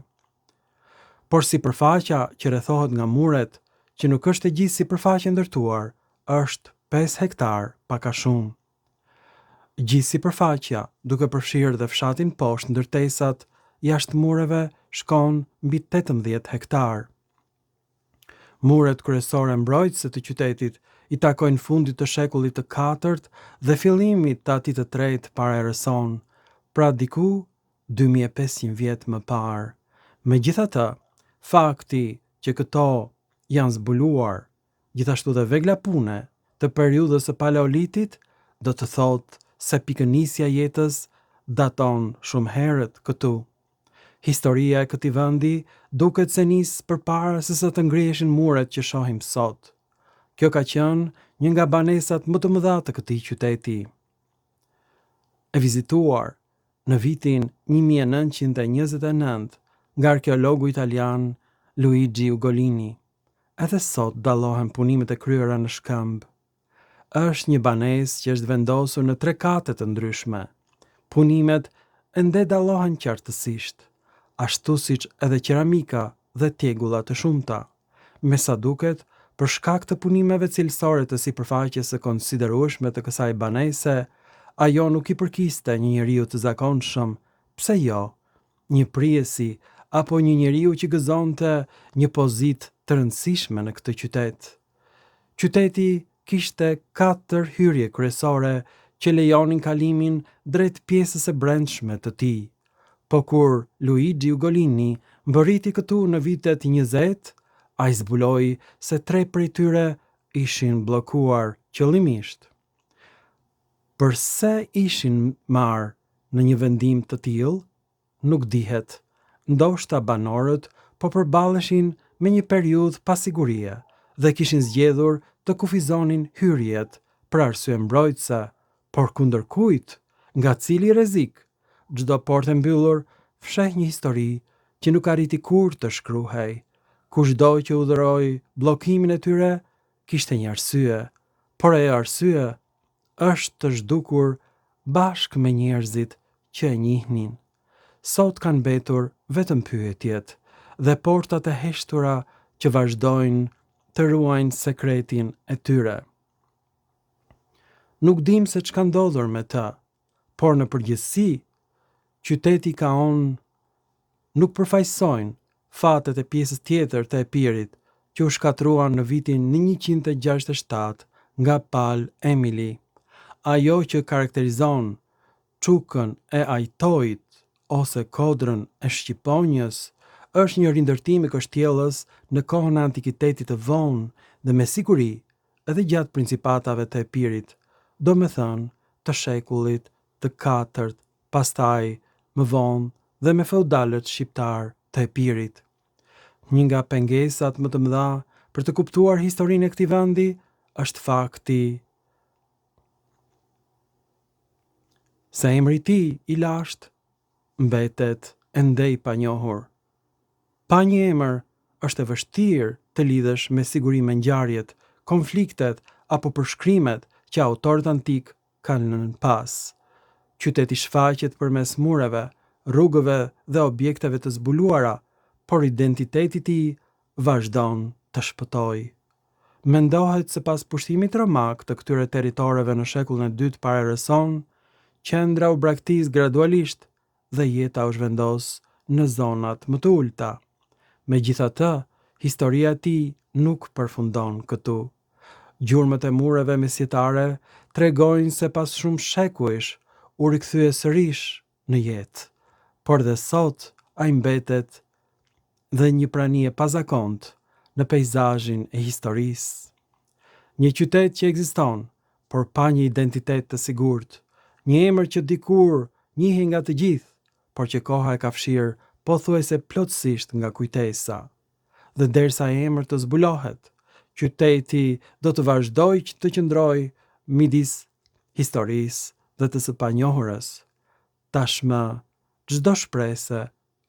Por sipërfaqja që rrethohet nga muret, që nuk është e gjithë sipërfaqe ndërtuar, është 5 hektar paka shumë. Gjithë sipërfaqja, duke përfshirë dhe fshatin poshtë ndërtesat, jashtë mureve shkon mbi 18 hektar. Muret kryesore mbrojtëse të qytetit i takojnë fundit të shekullit të 4 dhe fillimit të atit të 3 para erës sonë, pra diku 2500 vjet më parë. Megjithatë, fakti që këto janë zbuluar, gjithashtu dhe vegla pune të periudhës së paleolitit, do të thotë se pikënisja e jetës daton shumë herët këtu. Historia e këtij vendi duket se nis përpara se sa të ngriheshin muret që shohim sot. Kjo ka qenë një nga banesat më të mëdha të këtij qyteti. E vizituar në vitin 1929 nga arkeologu italian Luigi Ugolini. Edhe sot dallohen punimet e kryera në shkëmb. Është një banesë që është vendosur në 3 kate të ndryshme. Punimet ende dallohen qartësisht, ashtu siç edhe qeramika dhe tegullat të shumta. Me sa duket, për shkak të punimeve cilësore të sipërfaqes së konsiderueshme të kësaj banese, ajo nuk i përkiste një njeriu të zakonshëm, pse jo, një prijesi apo një njeriu që gëzonte një pozitë të rëndësishme në këtë qytet. Qyteti kishte 4 hyrje kryesore që lejonin kalimin drejt pjesës së brendshme të tij. Po kur Luigi Ugolini mbërriti këtu në vitet 20, ai zbuloi se 3 prej tyre ishin bllokuar qëllimisht. Përse ishin marrë në një vendim të tillë, nuk dihet. Ndoshta banorët po përballeshin me një periudhë pasigurie dhe kishin zgjedhur të kufizonin hyrjet për arsye mbrojtëse, por kundër kujt, nga cili rrezik, çdo portë e mbyllur fsheh një histori që nuk arriti kurrë të shkruhej. Kushdo që udhëroi bllokimin e tyre kishte një arsye, por ajo arsye është të zhdukur bashkë me njerëzit që e njihnin. Sot kanë mbetur vetëm pyetjet dhe portat e heshtura që vazhdojnë të ruajnë sekretin e tyre. Nuk dim se çka ndodhur me të, por në përgjithësi, qyteti ka nuk përfaqësojnë fatet e pjesës tjetër të Epirit që u shkatruan në vitin 167 nga Pal Emili. Ajo që karakterizon çukën e Ajtojit ose kodrën e Shqiponjës është një rindërtim i kështjellës në kohën e antikitetit të vonë dhe me siguri edhe gjatë principatave të Epirit, do me thënë të shekullit të 4, pastaj më vonë dhe me feudalët shqiptar të Epirit. Një nga pengesat më të mëdha për të kuptuar historinë e këtij vendi është fakti se emri i tij i lashtë mbetet ende i panjohur. Pa një emër është e vështirë të lidhesh me siguri me ngjarjet, konfliktet apo përshkrimet që autorët antik kanë lënë pas. Qyteti shfaqet përmes mureve, rrugëve dhe objekteve të zbuluara, por identiteti i tij vazhdon të shpëtojë. Mendohet se pas pushtimit romak të këtyre territoreve në shekullin e dytë para erës sonë, qendra u braktis gradualisht dhe jeta u zhvendos në zonat më të ulta. Megjithatë, historia e tij nuk përfundon këtu. Gjurmët e mureve mesjetare tregojnë se pas shumë shekujsh u rikthye sërish në jetë, por dhe sot ai mbetet dhe një prani e pazakontë në peizazhin e historisë. Një qytet që ekziston, por pa një identitet të sigurt, një emër që dikur njihi nga të gjithë, por që koha e ka fshirë pothuajse plotësisht nga kujtesa. Dhe derisa emër të zbulohet, qyteti do të vazhdojë të qëndrojë midis historisë dhe të së panjohurës. Tashmë, çdo shpresë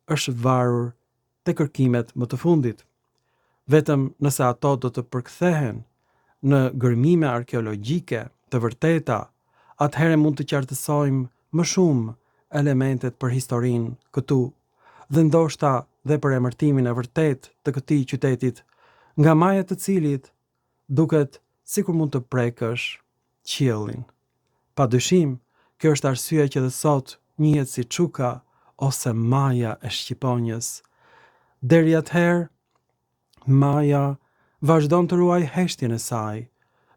është varur te kërkimet më të fundit. Vetëm nëse ato do të përkthehen në gërmime arkeologjike të vërteta, atëherë mund të qartësojmë më shumë elementet për historinë këtu, dhe ndoshta dhe për emërtimin e vërtet të këtij qytetit, nga maja të cilit duket sikur mund të prekësh qiellin. Padyshim, kjo është arsyeja që dhe sot njihet si Çuka ose Maja e Shqiponjës. Deri atëherë, Maja vazhdon të ruaj heshtjen e saj,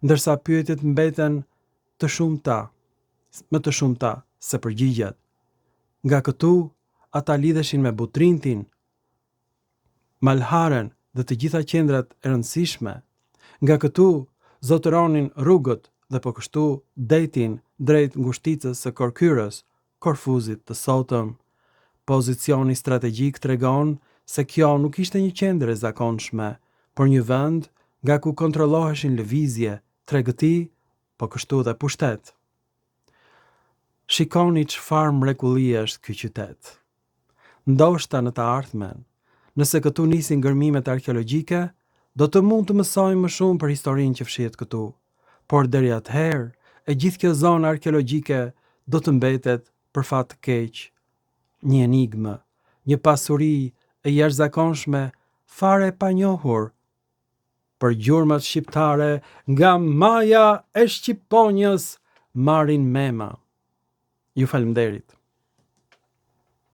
ndërsa pyetjet mbeten më të shumta se përgjigjet. Nga këtu, ata lidheshin me Butrintin, Malharen dhe të gjitha qendrat e rëndësishme. Nga këtu, zotëronin rrugët dhe po kështu detin drejt ngushticës së Korkyrës, Korfuzit të sotëm. Pozicioni strategjik tregon se kjo nuk ishte një qendër e zakonshme, por një vend nga ku kontrolloheshin lëvizje, tregëti, po kështu dhe pushtet. Shikoni çfarë mrekullie është ky qytet. Ndoshta në të ardhmen, nëse këtu nisin gërmimet arkeologjike, do të mund të mësojmë më shumë për historinë që fshihet këtu, por deri atëherë, e gjithë kjo zonë arkeologjike do të mbetet për fat të keq një enigmë, një pasuri e jashtëzakonshme fare e panjohur për gjurmat shqiptare nga Maja e Shqiponjës Marin Mema. Ju falemnderit.